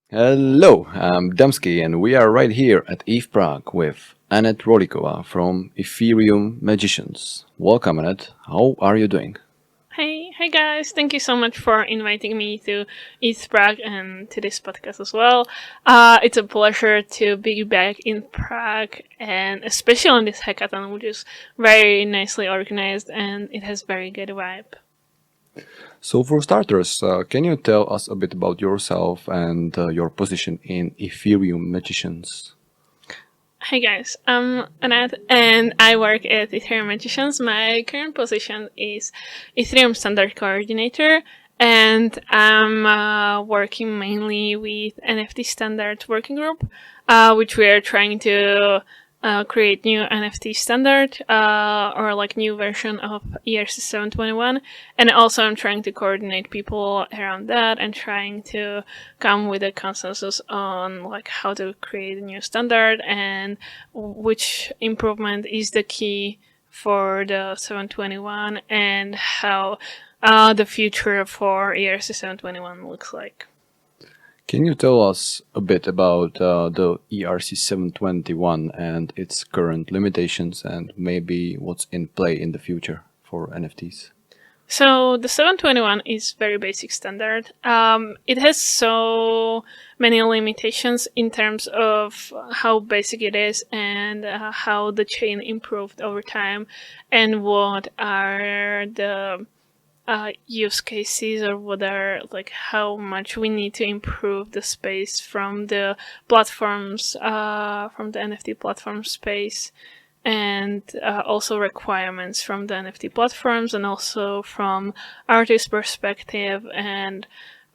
Hello, I'm Damsky and we are right here at ETHPrague with Anett Rolikova from Ethereum Magicians. Welcome, Anett. How are you doing? Hey guys, thank you so much for inviting me to ETHPrague and to this podcast as well. It's a pleasure to be back in Prague, and especially on this hackathon, which is very nicely organized and it has very good vibe. So for starters, can you tell us a bit about yourself and your position in Ethereum Magicians? Hi guys, I'm Anett and I work at Ethereum Magicians. My current position is Ethereum Standard Coordinator, and I'm working mainly with NFT Standard Working Group, which we are trying to create new NFT standard or like new version of ERC 721, and also I'm trying to coordinate people around that and trying to come with a consensus on like how to create a new standard and which improvement is the key for the 721 and how the future for ERC 721 looks like. Can you tell us a bit about the ERC 721 and its current limitations and maybe what's in play in the future for NFTs? So the 721 is very basic standard. It has so many limitations in terms of how basic it is and how the chain improved over time and what are the use cases or what are like how much we need to improve the space from the platforms, from the NFT platform space, and also requirements from the NFT platforms and also from artist perspective. And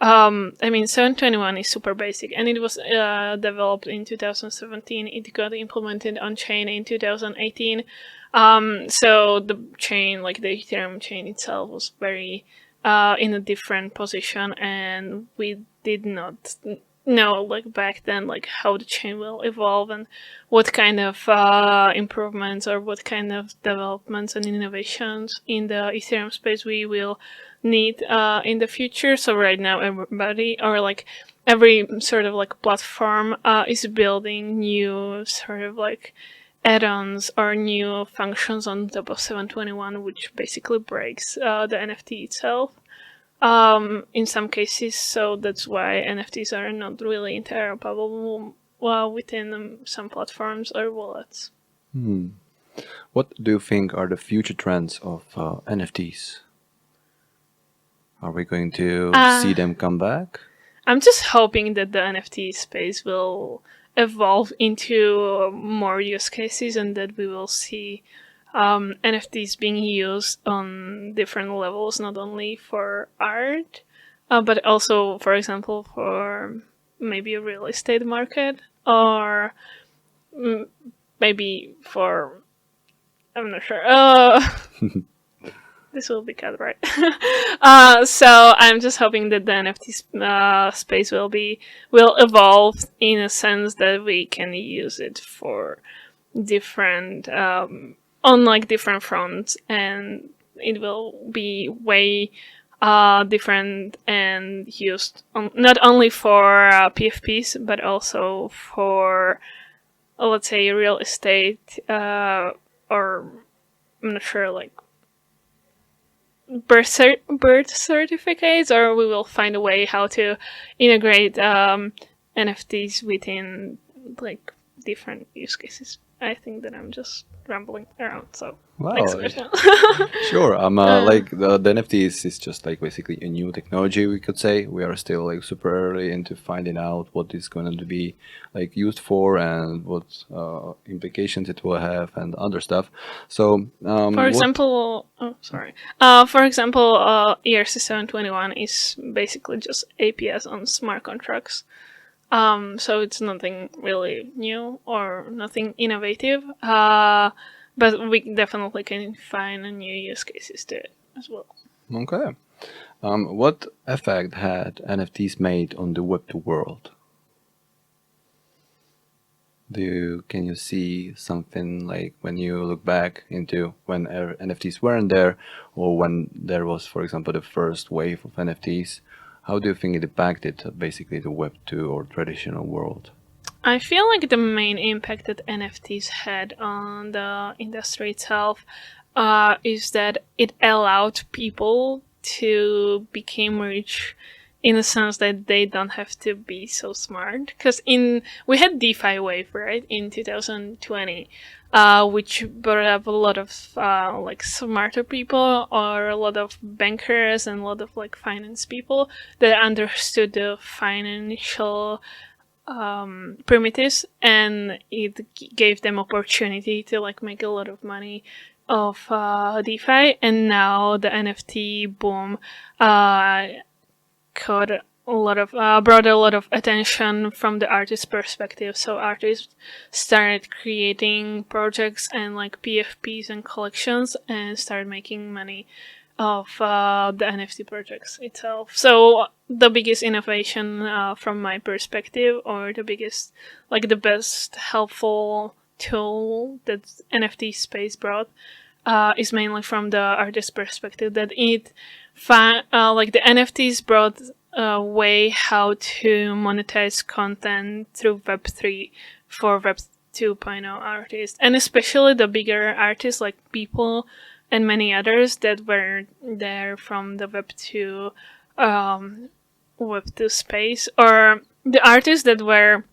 I mean, 721 is super basic and it was developed in 2017. It got implemented on chain in 2018. So the chain, like the Ethereum chain itself, was very in a different position, and we did not know like back then like how the chain will evolve and what kind of improvements or what kind of developments and innovations in the Ethereum space we will need in the future. So right now everybody or like every sort of like platform is building new sort of like add-ons or new functions on top of 721, which basically breaks the NFT itself in some cases. So that's why NFTs are not really interoperable within some platforms or wallets. What do you think are the future trends of NFTs? Are we going to see them come back? I'm just hoping that the NFT space will evolve into more use cases and that we will see NFTs being used on different levels, not only for art, but also, for example, for maybe a real estate market or maybe for, I'm not sure. This will be cut, right? So I'm just hoping that the NFT space will evolve in a sense that we can use it for different on like different fronts, and it will be way different and used not only for PFPs but also for let's say real estate or I'm not sure like birth certificates, or we will find a way how to integrate NFTs within like different use cases. I think that I'm just rambling around, so next question. Sure. Like the NFTs is just like basically a new technology, we could say. We are still like super early into finding out what is going to be like used for and what implications it will have and other stuff. So for example, ERC 721 is basically just APS on smart contracts. So it's nothing really new or nothing innovative, but we definitely can find new use cases to it as well. Okay. What effect had NFTs made on the Web2 world? Can you see something like when you look back into when NFTs weren't there, or when there was, for example, the first wave of NFTs? How do you think it impacted basically the Web2 or traditional world? I feel like the main impact that NFTs had on the industry itself is that it allowed people to become rich in the sense that they don't have to be so smart. Because we had DeFi wave, right, in 2020, which brought up a lot of like smarter people, or a lot of bankers and a lot of like finance people that understood the financial primitives, and it gave them opportunity to like make a lot of money of DeFi. And now the NFT boom brought a lot of attention from the artist perspective. So artists started creating projects and like PFPs and collections, and started making money of the NFT projects itself. So the biggest innovation from my perspective, or the best helpful tool that NFT space brought, is mainly from the artist perspective, that the NFTs brought a way how to monetize content through Web3 for Web 2.0 artists, and especially the bigger artists like People and many others that were there from the Web 2 space, or the artists that were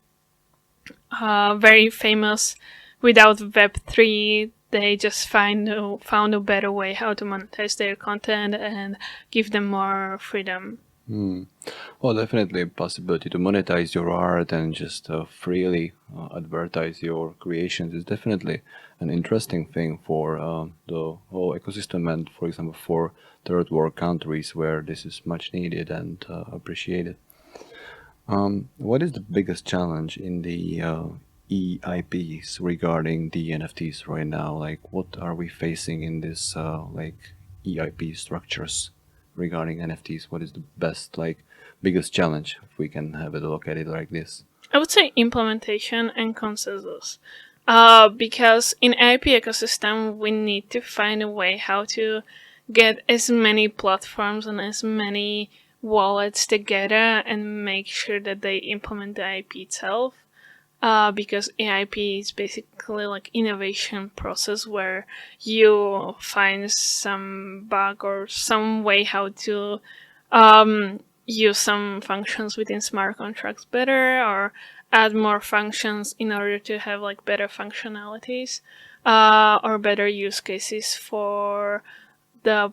very famous without Web 3. They just found a better way how to monetize their content and give them more freedom. Well, definitely a possibility to monetize your art and just freely advertise your creations is definitely an interesting thing for the whole ecosystem, and, for example, for third world countries where this is much needed and appreciated. What is the biggest challenge in the EIPs regarding the NFTs right now? Like, what are we facing in this EIP structures regarding NFTs? What is the biggest challenge, if we can have a look at it like this? I would say implementation and consensus. Because in IP ecosystem, we need to find a way how to get as many platforms and as many wallets together and make sure that they implement the IP itself. Because AIP is basically like innovation process where you find some bug or some way how to use some functions within smart contracts better, or add more functions in order to have like better functionalities or better use cases for the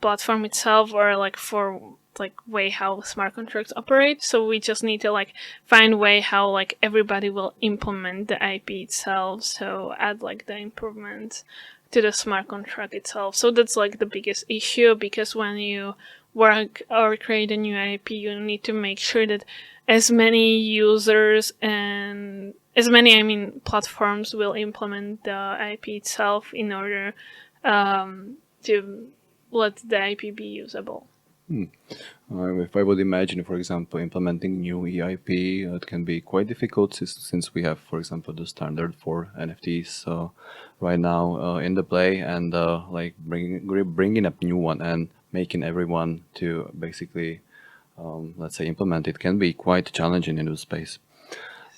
platform itself, or like for like way how smart contracts operate. So we just need to like find way how like everybody will implement the IP itself, so add like the improvements to the smart contract itself. So that's like the biggest issue, because when you work or create a new IP, you need to make sure that as many users and platforms will implement the IP itself in order to let the IP be usable. If I would imagine, for example, implementing new EIP, it can be quite difficult since we have, for example, the standard for NFTs right now in the play, and bringing up new one and making everyone to basically, let's say, implement it can be quite challenging in this space.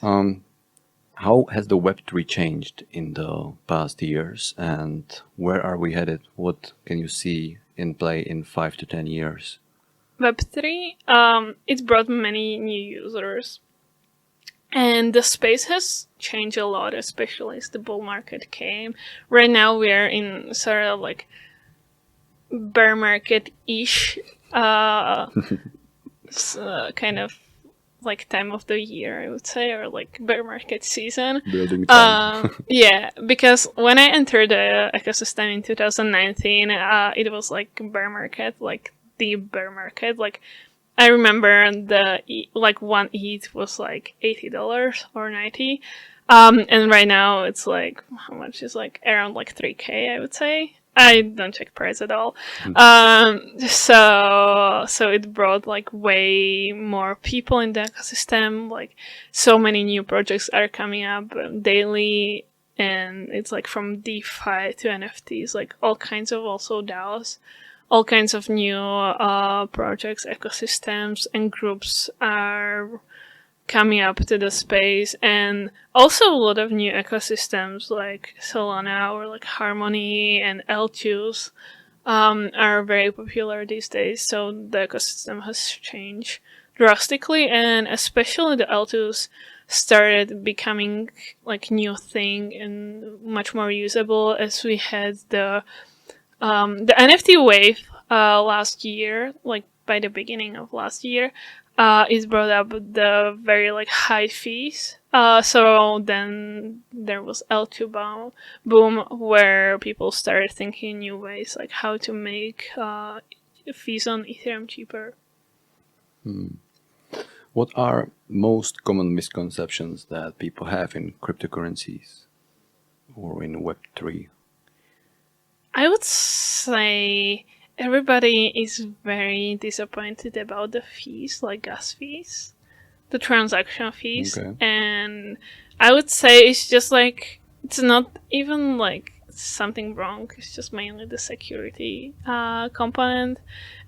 How has the Web3 changed in the past years, and where are we headed? What can you see in play in 5 to 10 years? Web3, it brought many new users, and the space has changed a lot, especially as the bull market came. Right now we are in sort of like bear market-ish kind of like time of the year, I would say, or like bear market season. Building time. Yeah, because when I entered the ecosystem in 2019, it was like bear market, like the bear market. Like I remember one ETH was like $80 or $90, and right now it's like, how much is like around like 3K, I would say. I don't check price at all. So it brought like way more people in the ecosystem. Like so many new projects are coming up daily, and it's like from DeFi to NFTs, like all kinds of also DAOs, all kinds of new projects, ecosystems, and groups are coming up to the space, and also a lot of new ecosystems like Solana or like Harmony and L2s are very popular these days. So the ecosystem has changed drastically, and especially the L2s started becoming like new thing and much more usable as we had the NFT wave last year, like by the beginning of last year. Is brought up the very like high fees. So then there was L2 boom where people started thinking new ways like how to make fees on Ethereum cheaper. What are most common misconceptions that people have in cryptocurrencies or in Web3? I would say everybody is very disappointed about the fees, like gas fees, the transaction fees. Okay. And I would say it's just like, it's not even like something wrong. It's just mainly the security component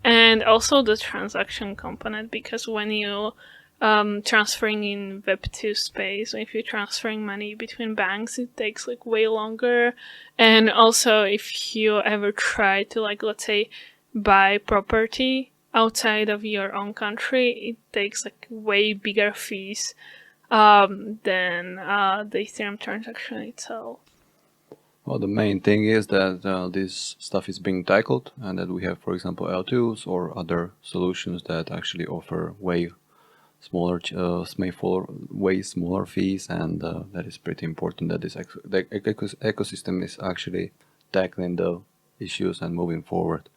and also the transaction component, because when you transferring in Web2 space, if you're transferring money between banks, it takes like way longer. And also if you ever try to like, let's say, buy property outside of your own country, it takes like way bigger fees than the Ethereum transaction itself. Well, the main thing is that this stuff is being tackled, and that we have, for example, L2s or other solutions that actually offer way smaller fees, and that is pretty important that the ecosystem is actually tackling the issues and moving forward.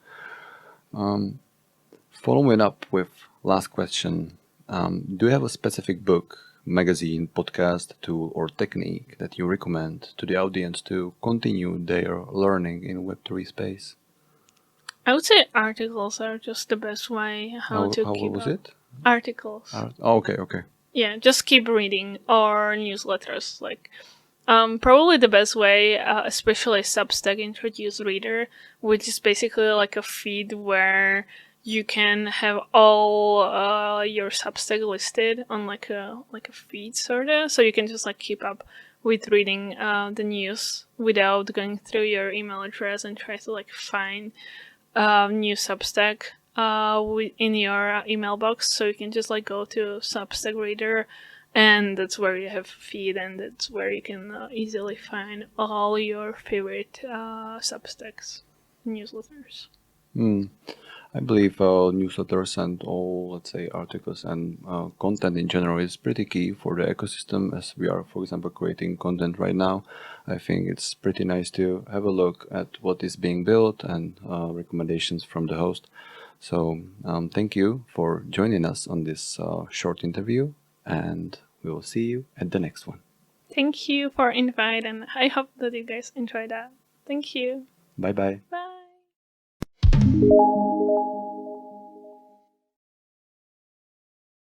Following up with last question, do you have a specific book, magazine, podcast, tool, or technique that you recommend to the audience to continue their learning in Web3 space? I would say articles are just the best way how to keep was up. it? Articles. Okay. Yeah, just keep reading, or newsletters. Like, probably the best way, especially Substack introduced Reader, which is basically like a feed where you can have all your Substack listed on like a feed sorta, so you can just like keep up with reading the news without going through your email address and try to like find new Substack in your email box. So you can just like go to Substack Reader, and that's where you have feed, and that's where you can easily find all your favorite Substacks newsletters. I believe newsletters and all, let's say, articles and content in general is pretty key for the ecosystem, as we are, for example, creating content right now. I think it's pretty nice to have a look at what is being built and recommendations from the host. So thank you for joining us on this short interview, and we will see you at the next one. Thank you for inviting, and I hope that you guys enjoyed that. Thank you. Bye-bye. Bye.